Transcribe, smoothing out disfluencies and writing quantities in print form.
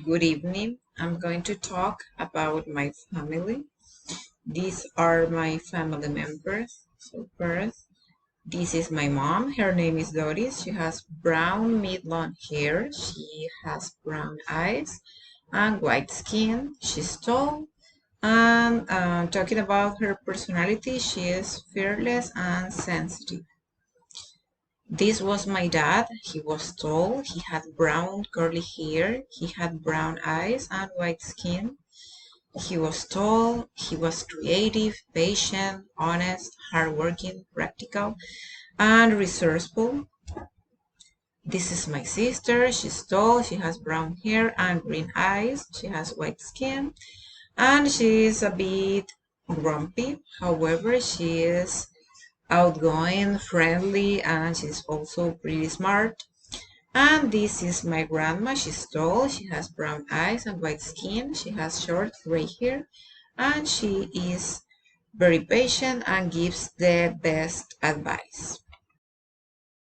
Good evening. I'm going to talk about my family. These are my family members. So first, this is my mom. Her name is Doris. She has brown mid-long hair. She has brown eyes and white skin. She's tall. And talking about her personality, she is fearless and sensitive. This was my dad. He was tall. He had brown curly hair. He had brown eyes and white skin. He was tall, he was creative, patient, honest, hardworking, practical, and resourceful. This is my sister. She's tall, she has brown hair and green eyes. She has white skin, and she is a bit grumpy. However, she is outgoing, friendly, and she's also pretty smart. And this is my grandma. She's tall, she has brown eyes and white skin. She has short gray hair, and she is very patient and gives the best advice.